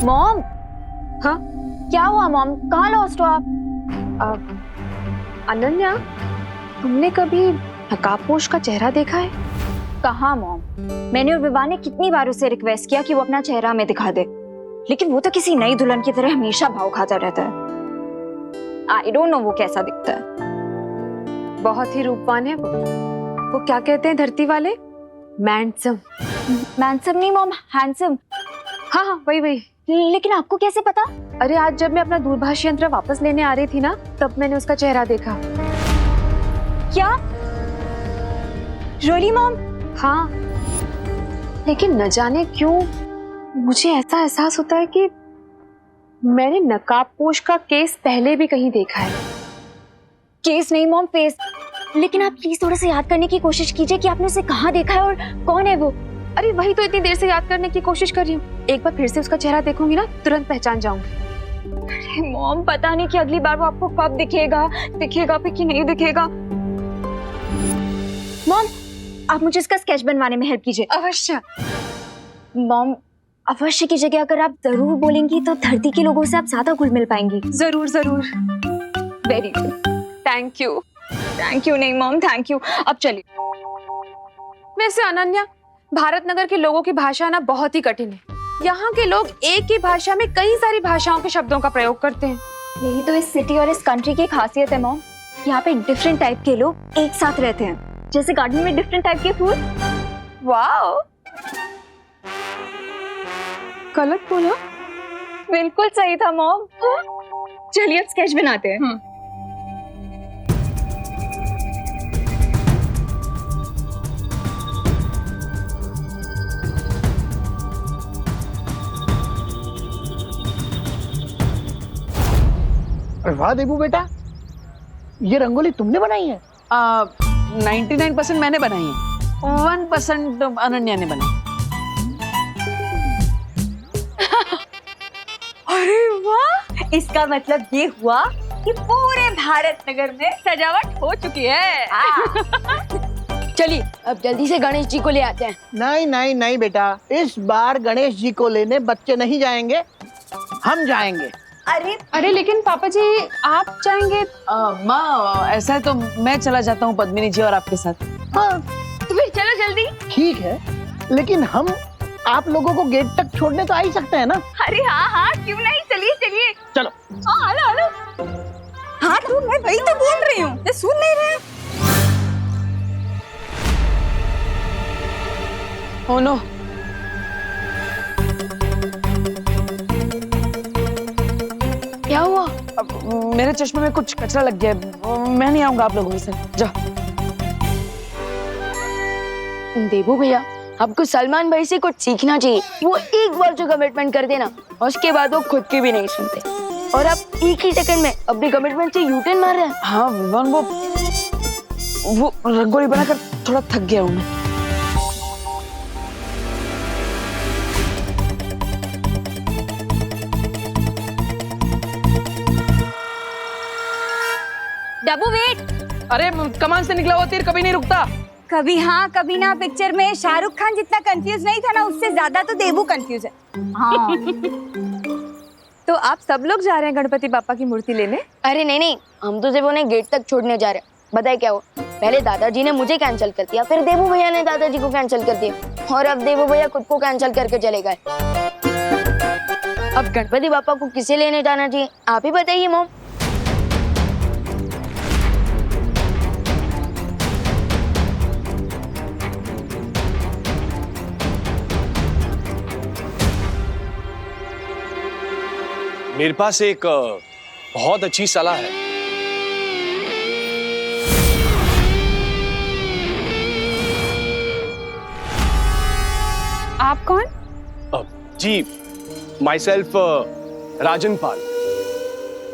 Mom. हाँ क्या हुआ मॉम, कहाँ लॉस्ट हो आप? अनन्या, तुमने कभी नकाबपोश का चेहरा देखा है? कहाँ मॉम, मैंने और विवाह ने कितनी बार उसे रिक्वेस्ट किया कि वो अपना चेहरा हमें दिखा दे, लेकिन वो तो किसी नई दुल्हन की तरह हमेशा भाव खाता रहता है। आई डोंट नो वो कैसा दिखता है। बहुत ही रूपवान है वो क्या कहते हैं धरती वाले, मैंडसम। मैंसम नहीं मॉम, हैंडसम। हाँ हाँ वही वही। लेकिन आपको कैसे पता? अरे आज जब मैं अपना दूरभाष यंत्र वापस लेने आ रही थी ना, तब मैंने उसका चेहरा देखा। क्या रियली मॉम? हाँ, लेकिन न जाने क्यों मुझे ऐसा एहसास होता है कि मैंने नकाबपोश का केस पहले भी कहीं देखा है। केस नहीं मॉम, फेस। लेकिन आप प्लीज थोड़ा सा याद करने की कोशिश कीजिए कि आपने उसे कहाँ देखा है और कौन है वो। अरे वही तो इतनी देर से याद करने की कोशिश कर रही हूँ। एक बार फिर से उसका चेहरा देखूंगी ना, तुरंत पहचान जाऊंगी। अरे मॉम, पता नहीं कि अगली बार वो आपको कब दिखेगा भी कि नहीं दिखेगा। मॉम, आप मुझे इसका स्केच बनवाने में हेल्प कीजिए। अवश्य मॉम, अवश्य की जगह अगर आप जरूर बोलेंगी तो धरती के लोगों से आप ज्यादा घुल मिल पाएंगी। जरूर जरूर। Very good, thank you. Thank you नहीं मॉम, थैंक यू। अब चलिए। वैसे अनन्या, भारत नगर के लोगों की भाषा ना बहुत ही कठिन है। यहाँ के लोग एक ही भाषा में कई सारी भाषाओं के शब्दों का प्रयोग करते हैं। यही तो इस सिटी और इस कंट्री की खासियत है मॉम। यहाँ पे डिफरेंट टाइप के लोग एक साथ रहते हैं, जैसे गार्डन में डिफरेंट टाइप के फूल। वाओ, गलत बोला? बिल्कुल सही था मॉम। चलिए अब स्केच बनाते हैं। अरे वाह देबू बेटा, ये रंगोली तुमने बनाई है? 99% मैंने बनाई है, 1% अनन्या ने बनाई। अरे वाह, इसका मतलब ये हुआ कि पूरे भारत नगर में सजावट हो चुकी है। चलिए अब जल्दी से गणेश जी को ले आते हैं। नहीं नहीं नहीं बेटा, इस बार गणेश जी को लेने बच्चे नहीं जाएंगे, हम जाएंगे। अरे लेकिन पापा जी आप जाएंगे? माँ, ऐसा है तो मैं चला जाता हूँ पद्मिनी जी और आपके साथ। हाँ तो फिर चलो जल्दी। ठीक है, लेकिन हम आप लोगों को गेट तक छोड़ने तो आ ही सकते हैं ना? अरे हाँ हाँ, क्यों नहीं, चलिए चलिए। चलो। हाँ हेलो हेलो। हाँ तो मैं वही तो बोल रही हूँ, सुन नहीं रहे? ओ नो, क्या हुआ? अब मेरे चश्मे में कुछ कचरा लग गया है। मैं नहीं आऊंगा आप लोगों के साथ। जा। देबू भैया, आपको सलमान भाई से कुछ सीखना चाहिए। वो एक बार जो कमिटमेंट कर देना, उसके बाद वो खुद की भी नहीं सुनते, और आप एक ही सेकंड में अपने कमिटमेंट से यूटर्न मार रहे हैं। हाँ विवान, वो रंगोली बनाकर थोड़ा थक गया हूँ मैं। डब्बू वेट। अरे कमान से निकला हुआ तीर कभी नहीं रुकता। कभी हाँ कभी ना पिक्चर में शाहरुख खान जितना कंफ्यूज नहीं था ना, उससे ज्यादा तो देबू कंफ्यूज है। हाँ। तो आप सब लोग जा रहे हैं गणपति बापा की मूर्ति लेने? अरे नहीं नहीं, हम तो सिर्फ उन्हें गेट तक छोड़ने जा रहे हैं। बताए क्या हुआ, पहले दादाजी ने मुझे कैंसिल कर दिया, फिर देबू भैया ने दादाजी को कैंसिल कर दिया, और अब देबू भैया खुद को कैंसिल करके चले गए। अब गणपति बापा को किसे लेने जाना चाहिए, आप ही बताइए मॉम। मेरे पास एक बहुत अच्छी सलाह है। आप कौन? जी, माई सेल्फ राजन पाल।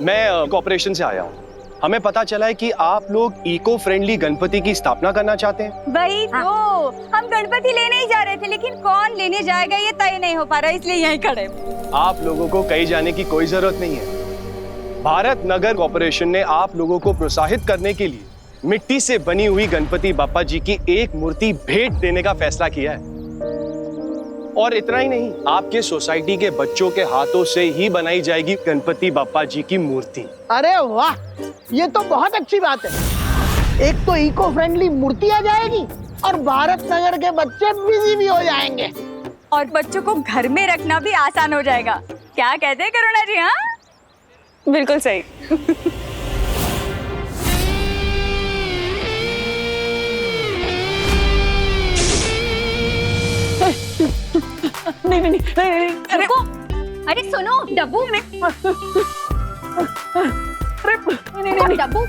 मैं कॉर्पोरेशन से आया हूँ। हमें पता चला है कि आप लोग इको फ्रेंडली गणपति की स्थापना करना चाहते हैं। वही तो, हम गणपति लेने ही जा रहे थे, लेकिन कौन लेने जाएगा ये तय नहीं हो पा रहा, इसलिए यहीं खड़े। आप लोगों को कहीं जाने की कोई जरूरत नहीं है। भारत नगर कॉर्पोरेशन ने आप लोगों को प्रोत्साहित करने के लिए मिट्टी से बनी हुई गणपति बापा जी की एक मूर्ति भेंट देने का फैसला किया है। और इतना ही नहीं, आपके सोसाइटी के बच्चों के हाथों से ही बनाई जाएगी गणपति बप्पा जी की मूर्ति। अरे वाह, ये तो बहुत अच्छी बात है। एक तो इको फ्रेंडली मूर्ति आ जाएगी और भारत नगर के बच्चे बिजी भी हो जाएंगे। और बच्चों को घर में रखना भी आसान हो जाएगा। क्या कहते हैं करुणा जी? हाँ, बिल्कुल सही। नहीं, अरे अरे सुनो डब्बू में, नहीं, डब्बू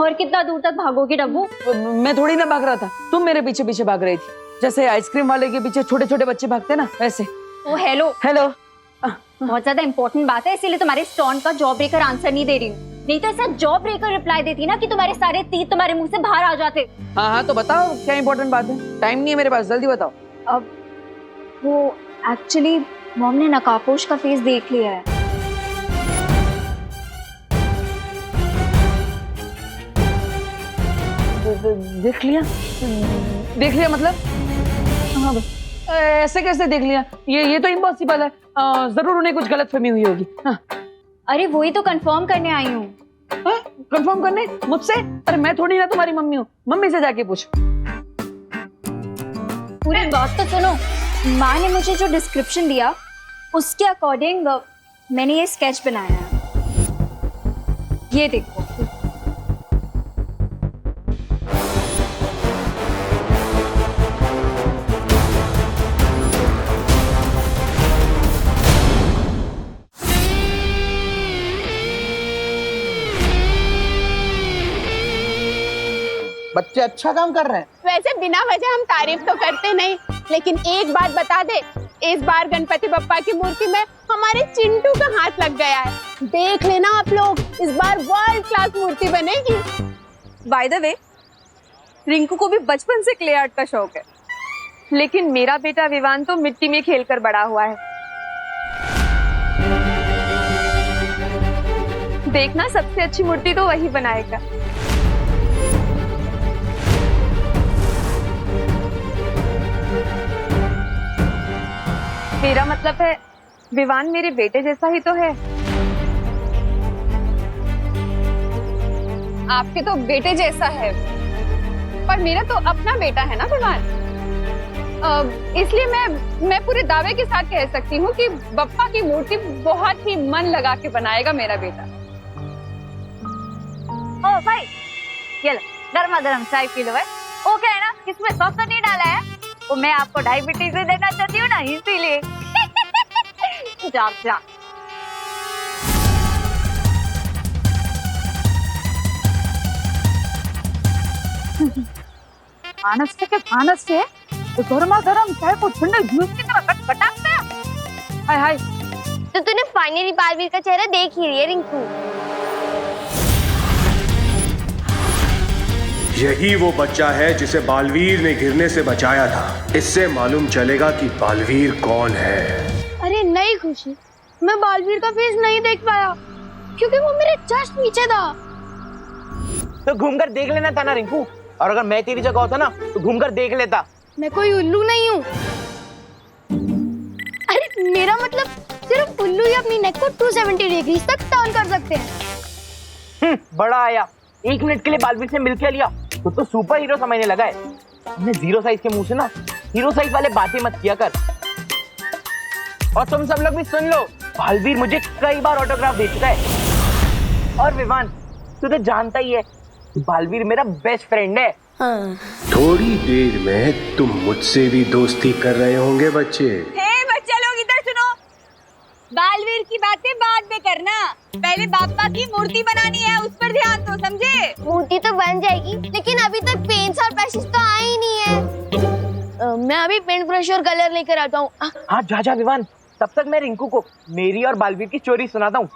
और कितना दूर तक भागोगी डब्बू? मैं थोड़ी ना भाग रहा था, तुम मेरे पीछे पीछे भाग रही थी, जैसे आइसक्रीम वाले के पीछे छोटे छोटे बच्चे भागते ना वैसे। ओ हेलो, बहुत ज्यादा इंपॉर्टेंट बात है, इसीलिए तुम्हारे स्टोन का जॉब ब्रेकर आंसर नहीं दे रही हूँ। नहीं तो ऐसा जॉब ब्रेकर रिप्लाई देती ना कि तुम्हारे सारे तीत तुम्हारे मुंह से बाहर आ जाते। हाँ, तो बताओ क्या इंपॉर्टेंट बात है? टाइम नहीं है मेरे पास, जल्दी बताओ। अब वो एक्चुअली मॉम ने नकाबपोश का फेस देख लिया है। देख लिया मतलब? हाँ, ऐसे कैसे देख लिया? ये तो इम्पॉसिबल है। जरूर उन्हें कुछ गलतफहमी हुई होगी। हाँ। अरे वही तो कंफर्म करने आई हूँ। कंफर्म करने मुझसे? अरे मैं थोड़ी ना तुम्हारी मम्मी हूँ, मम्मी से जाके पूछ। पूरी बात तो सुनो। माँ ने मुझे जो डिस्क्रिप्शन दिया उसके अकॉर्डिंग मैंने ये स्केच बनाया है। ये देखो। बच्चे अच्छा काम कर रहे हैं। वैसे बिना वजह हम तारीफ तो करते नहीं, लेकिन एक बात बता दे, इस बार गणपति बप्पा की मूर्ति में हमारे चिंटू का हाथ लग गया है। देख लेना आप लोग, इस बार वर्ल्ड क्लास मूर्ति बनेगी। बाय द वे, रिंकू को भी बचपन से क्ले आर्ट का शौक है, लेकिन मेरा बेटा विवान तो मिट्टी में खेलकर बड़ा हुआ है। देखना, सबसे अच्छी मूर्ति तो वही बनाएगा। मेरा मतलब है विवान मेरे बेटे जैसा ही तो है। आपके तो बेटे जैसा है, पर मेरा तो अपना बेटा है ना विवान। इसलिए मैं पूरे दावे के साथ कह सकती हूँ कि बप्पा की मूर्ति बहुत ही मन लगा के बनाएगा मेरा बेटा। ओ भाई, ये लो गर्मा गर्म चाय पी लो। वो क्या है ना, इसमें सॉस तो नहीं डाला है, वो मैं आपको डायबिटीज से देना चाहती हूँ ना, इसीलिए। जा जा। मानस से गर्मा गर्म चाय को ठंडे जूस की तरह खटखटाते हैं। हाय हाय। तो तूने फाइनली बालवीर का चेहरा देख ही लिया रिंकू। यही वो बच्चा है जिसे बालवीर ने गिरने से बचाया था। इससे मालूम चलेगा कि बालवीर कौन है। अरे नहीं खुशी, मैं बालवीर का फेस नहीं देख पाया क्योंकि वो मेरे जस्ट पीछे था। तो घूमकर देख लेना था ना रिंकू, और अगर मैं तेरी जगह होता ना तो घूमकर देख लेता। मैं कोई उल्लू नहीं हूँ। अरे मेरा मतलब सिर्फ उल्लू ही अपनी नेक को 270 डिग्री तक टर्न कर सकते हैं। बड़ा आया, 1 मिनट के लिए बालवीर से मिल के लिया तो सुपर हीरो समझने लगा है। हमने 0 साइज के मुंह से ना हीरो साइज वाले बातें मत किया कर। और तुम सब लोग भी सुन लो, बालवीर मुझे कई बार ऑटोग्राफ दे चुका है। और विवान, तू तो जानता ही है बालवीर मेरा बेस्ट फ्रेंड है। थोड़ी देर में तुम मुझसे भी दोस्ती कर रहे होंगे बच्चे। बच्चे लोग इधर सुनो, बालवीर की बातें बाद में करना, पहले बाप्पा की मूर्ति बनानी है, उस पर ध्यान दो, समझे? मूर्ति तो बन जाएगी, लेकिन अभी तक पेंट्स और ब्रशेस तो आए ही नहीं है। मैं अभी पेंट ब्रश और कलर लेकर आता हूँ। हाँ जा विवान, तब तक मैं रिंकू को मेरी और बालवीर की स्टोरी सुनाता हूँ।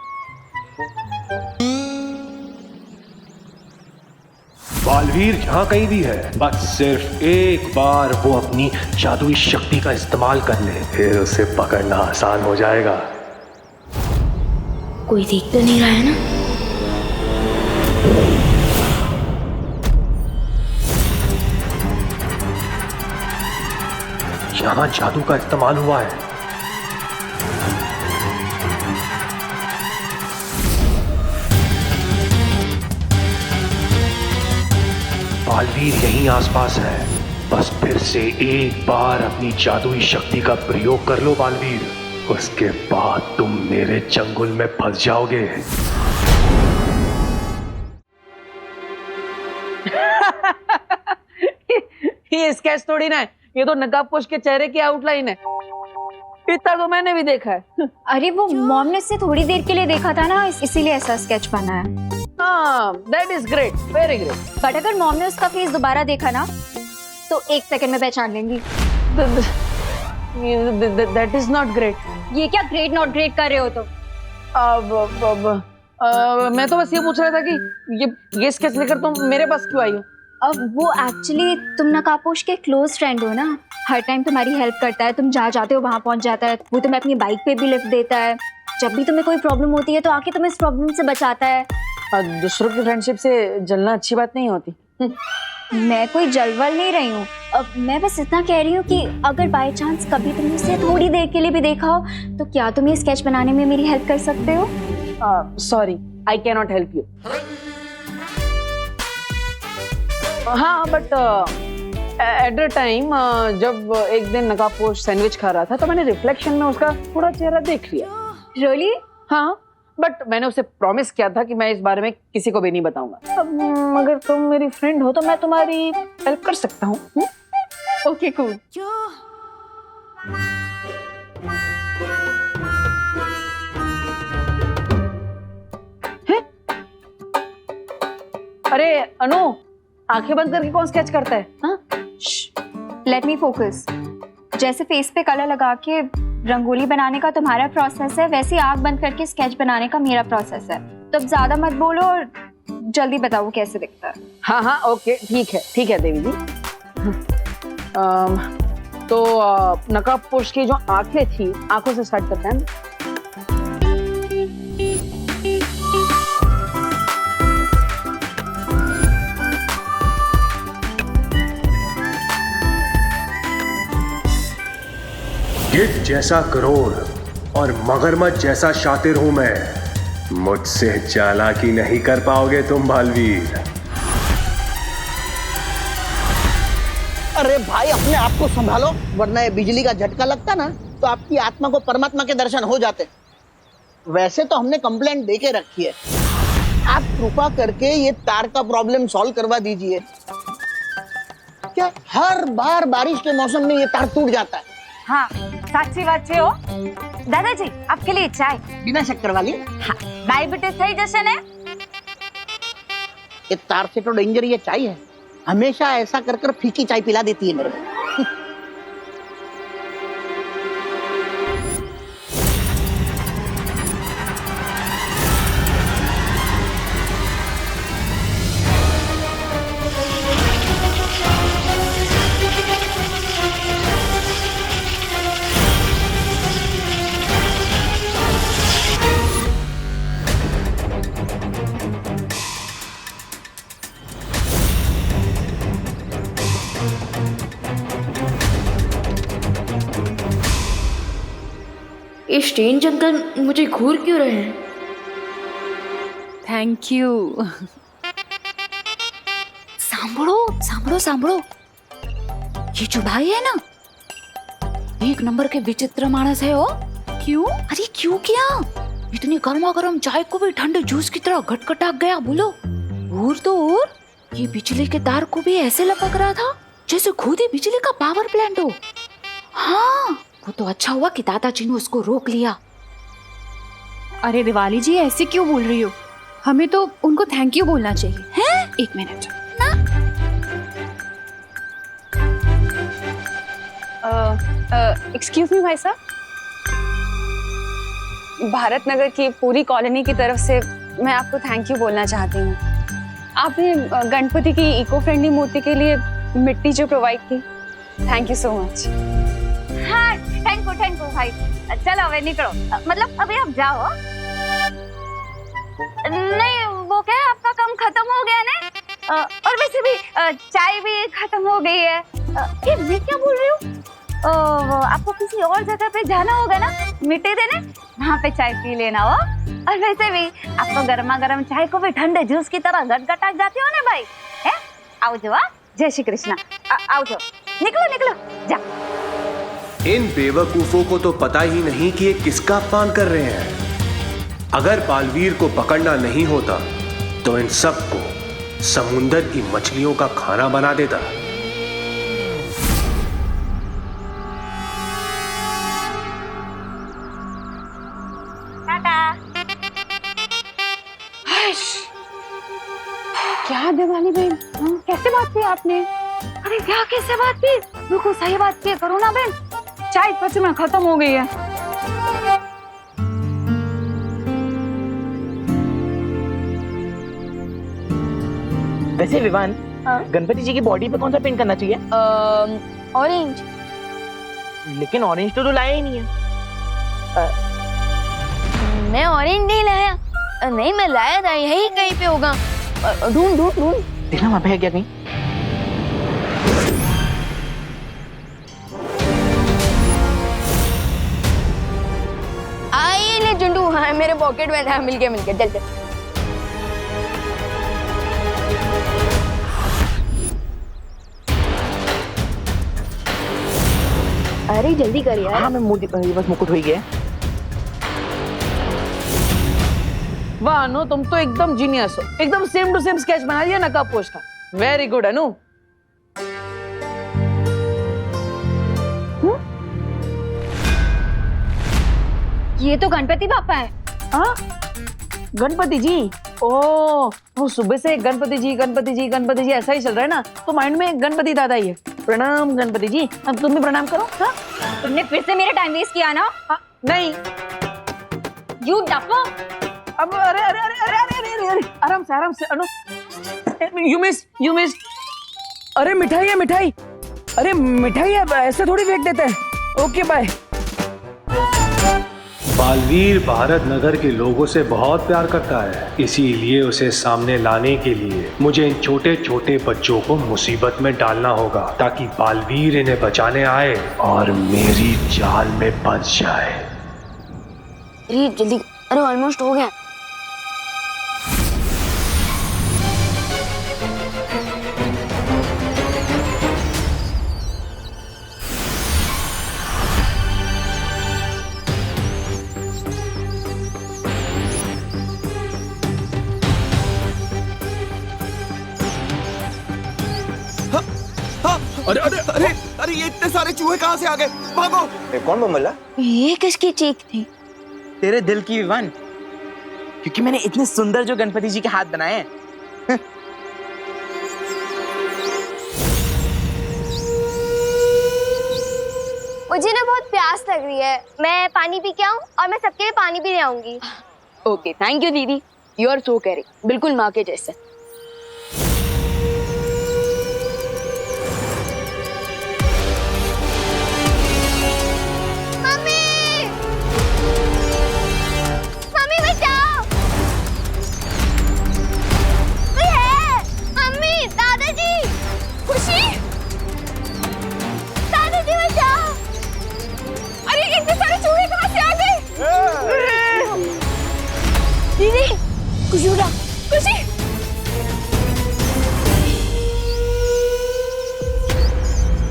बालवीर यहाँ कहीं भी है, बस सिर्फ एक बार वो अपनी जादुई शक्ति का इस्तेमाल कर ले, फिर उसे पकड़ना आसान हो जाएगा। कोई देख तो नहीं रहा है ना? यहाँ जादू का इस्तेमाल हुआ है। बालवीर यहीं आसपास है, बस फिर से एक बार अपनी जादुई शक्ति का प्रयोग कर लो बालवीर, उसके बाद तुम मेरे चंगुल में फंस जाओगे। ये स्केच थोड़ी ना है, ये तो नकाबपोश के चेहरे की आउटलाइन है। इतना तो मैंने भी देखा है। अरे वो मॉम ने इससे थोड़ी देर के लिए देखा था ना, इसीलिए ऐसा स्केच बना है। हाँ, that is great, very great। But अगर मॉम ने उसका फेस दोबारा देखा ना तो 1 सेकंड में पहचान लेंगी। That is not great। ये क्या ग्रेट नॉट ग्रेट कर रहे हो तुम? मैं तो बस ये पूछ रहा था कि ये स्केच लेकर तुम मेरे पास क्यों आई हो? अब वो एक्चुअली तुम नकाबपोश के क्लोज फ्रेंड हो ना, हर टाइम तुम्हारी हेल्प करता है, तुम जहाँ जाते हो वहाँ पहुँच जाता है, वो तुम्हें अपनी बाइक पे भी लिफ्ट देता है, जब भी तुम्हें कोई प्रॉब्लम होती है तो आके तुम्हें इस प्रॉब्लम से बचाता है। दूसरों की फ्रेंडशिप से जलना अच्छी बात नहीं होती। मैं कोई जलवल नहीं रही हूँ, अब मैं बस इतना कह रही हूँ कि अगर बाय चांस कभी तुमने उसे थोड़ी देर के लिए भी देखा हो तो क्या तुम ये स्केच बनाने में मेरी हेल्प कर सकते हो? Sorry, I can not help you. हाँ, बट एट द टाइम जब एक दिन नकाबपोश सैंडविच खा रहा था तो मैंने रिफ्लेक्शन में उसका थोड़ा चेहरा देख लिया। रियली? हाँ, बट मैंने उसे प्रॉमिस किया था कि मैं इस बारे में किसी को भी नहीं बताऊंगा। अब अगर तुम मेरी फ्रेंड हो तो मैं तुम्हारी हेल्प कर सकता हूँ। Okay cool. अरे अनु, आंखें बंद करके कौन स्केच करता है? हाँ, लेट मी फोकस। जैसे फेस पे कलर लगा के रंगोली बनाने का तुम्हारा प्रोसेस है, वैसे आंख बंद करके स्केच बनाने का मेरा प्रोसेस है। तो अब ज्यादा मत बोलो और जल्दी बताओ कैसे दिखता है। हाँ हाँ, ओके, ठीक है देवी जी। तो नकाबपोश की जो आंखें थी, आंखों से स्टार्ट करते हैं। गिद्ध जैसा करोड़ और मगरमच्छ जैसा शातिर हूं मैं, मुझसे चालाकी नहीं कर पाओगे तुम बालवीर। अरे भाई अपने आप को संभालो, वरना ये बिजली का झटका लगता ना तो आपकी आत्मा को परमात्मा के दर्शन हो जाते। वैसे तो हमने कंप्लेंट दे के रखी है, आप कृपा करके ये तार का प्रॉब्लम सॉल्व करवा दीजिए। क्या हर बार बारिश के मौसम में ये तार टूट जाता है? हाँ, साक्षी बात हो दादाजी, आपके लिए चाय बिना शक्कर वाली। हाँ, डायबिटीज થઈ જશે ને? ये तार से तो डेंजर ये चाय है, हमेशा ऐसा कर कर फीकी चाय पिला देती है मेरे को। ये स्ट्रेंज अंकल मुझे घूर क्यों रहे हैं? Thank you. सांभळो ये जो भाई है ना, एक नंबर के विचित्र मानस है। हो क्यों? अरे क्यों क्या? इतनी गर्मा गर्म चाय को भी ठंडे जूस की तरह घटघटा गया। बोलो। और तो और ये बिजली के तार को भी ऐसे लपक रहा था जैसे खुद ही बिजली का पावर प्लांट हो। हाँ, वो तो अच्छा हुआ कि दादाजी ने उसको रोक लिया। अरे दिवाली जी, ऐसे क्यों बोल रही हो? हमें तो उनको थैंक यू बोलना चाहिए। हैं? 1 मिनट ना। एक्सक्यूज मी भाई साहब, भारत नगर की पूरी कॉलोनी की तरफ से मैं आपको थैंक यू बोलना चाहती हूँ। आपने गणपति की इको फ्रेंडली मूर्ति के लिए मिट्टी जो प्रोवाइड की, थैंक यू सो मच। हाँ, थैंक यू भाई। चलो अब निकलो, मतलब अभी आप जाओ। नहीं, वो क्या है, आपका काम खत्म हो गया ना, और वैसे भी चाय भी खत्म हो गई है। ये मैं क्या बोल रही हूँ? आपको किसी और जगह पे जाना होगा ना मिट्टी देने, वहाँ पे चाय पी लेना हो। और वैसे भी आप तो गर्मा गर्म चाय को भी ठंडे जूस की तरह गटगटाक जाते हो ना भाई। है आओ जो, जय श्री कृष्णा। आओ जो, निकलो निकलो जा। इन बेवकूफों को तो पता ही नहीं कि ये किसका अपमान कर रहे हैं। अगर बालवीर को पकड़ना नहीं होता तो इन सबको समुंदर की मछलियों का खाना बना देता। क्या दिवाली बहन, कैसे बात की आपने? अरे क्या कैसे बात की, बिल्कुल सही बात की करो ना बहन। चाय सच में खत्म हो गई है। वैसे विवान, गणपति जी की बॉडी पे कौन सा पेंट करना चाहिए? ऑरेंज। लेकिन ऑरेंज तो लाया ही नहीं है। मैं ऑरेंज नहीं लाया। नहीं मैं लाया था, यही कहीं पे होगा। ढूंढ ढूंढ ढूंढ। देखना वहां पे है क्या कहीं। आइए ले जुंडू, हाँ मेरे पॉकेट में था। मिल गया चल चल। अरे जल्दी कर यार। हाँ मैं बस मुकुट हो ही गया। वाह अनु, तुम तो एकदम जीनियस हो। एकदम सेम टू सेम स्केच बना दिया नकाब पोश का। वेरी गुड अनु। ये तो गणपति बापा है। हाँ गणपति जी। ओ वो सुबह से गणपति जी गणपति जी गणपति जी ऐसा ही चल रहा है ना, तो माइंड में गणपति दादा ही है। प्रणाम गणपति जी। अब तुम भी प्रणाम करो। हाँ तुमने फिर से मेरा टाइम वेस्ट किया ना। नहीं यू डफो। अब अरे अरे अरे अरे अरे अरे अरे आराम से अनु। You miss. अरे मिठाई है मिठाई। अरे मिठाई है, ऐसे थोड़ी फेंक देते हैं। Okay bye. बालवीर भारत नगर के लोगों से बहुत प्यार करता है, इसीलिए उसे सामने लाने के लिए मुझे इन छोटे छोटे बच्चों को मुसीबत में डालना होगा, ताकि बालवीर इन्हें बचाने आए और मेरी जाल में फंस जाए। अरे जल्दी, अरे ऑलमोस्ट हो गया। अरे अरे अरे अरे ये इतने सारे चूहे कहाँ से आ गए? भागो! कौन बमला? ये किसकी चीख थी? तेरे दिल की विवान, क्योंकि मैंने इतने सुंदर जो गणपति जी के हाथ बनाए हैं। मुझे ना बहुत प्यास लग रही है, मैं पानी पी के आऊं और मैं सबके लिए पानी भी ले आऊंगी। ओके थैंक यू दीदी, यू आर सो केयरिंग, बिल्कुल माँ के जैसे। मम्मी बचाओ, कोई है? मम्मी, दादाजी, खुशी, दादाजी बचाओ। अरे इतने सारे चूहे कहाँ से आ गए? दीदी खुशी उठा। खुशी,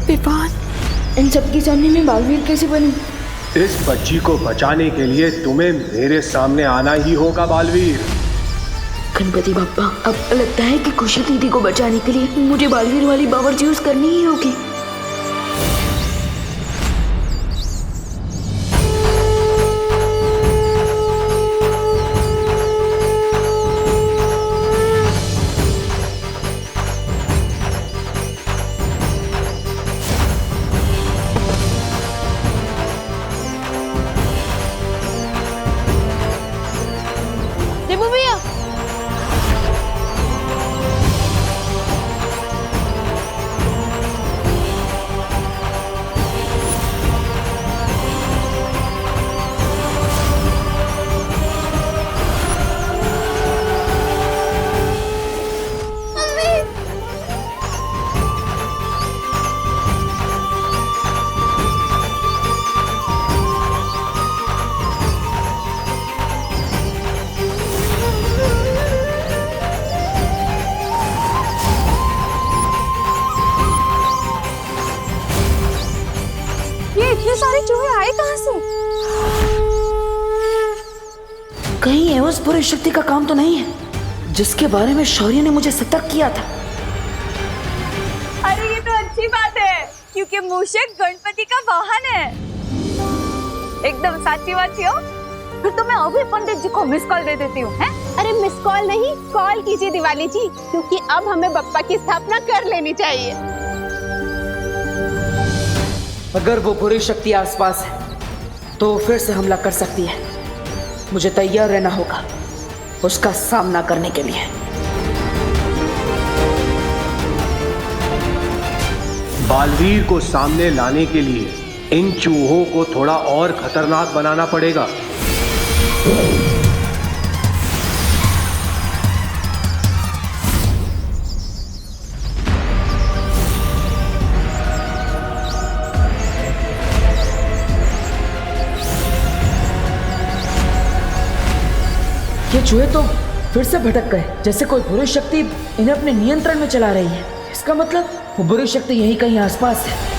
विवान, इन सबके सामने मैं बालवीर कैसे बनूं? इस बच्ची को बचाने के लिए तुम्हें मेरे सामने आना ही होगा बालवीर। गणपति बाप्पा, अब लगता है कि खुशी दीदी को बचाने के लिए मुझे बालवीर वाली पावर यूज करनी ही होगी। देबू भैया, बुरी शक्ति का काम तो नहीं है जिसके बारे में शौर्य ने मुझे सतर्क किया था। अरे ये तो अच्छी बात है क्योंकि मूषक गणपति का वाहन है। एकदम साची बात हो। फिर तो मैं अभी पंडित जी को मिस कॉल दे देती हूँ। अरे मिस कॉल नहीं, कॉल कीजिए दिवाली जी, क्योंकि अब हमें बप्पा की स्थापना कर लेनी चाहिए। अगर वो बुरी शक्ति आसपास है तो फिर से हमला कर सकती है। मुझे तैयार रहना होगा उसका सामना करने के लिए। बालवीर को सामने लाने के लिए इन चूहों को थोड़ा और खतरनाक बनाना पड़ेगा। ये चूहे तो फिर से भटक गए, जैसे कोई बुरी शक्ति इन्हें अपने नियंत्रण में चला रही है। इसका मतलब वो बुरी शक्ति यहीं कहीं आसपास है।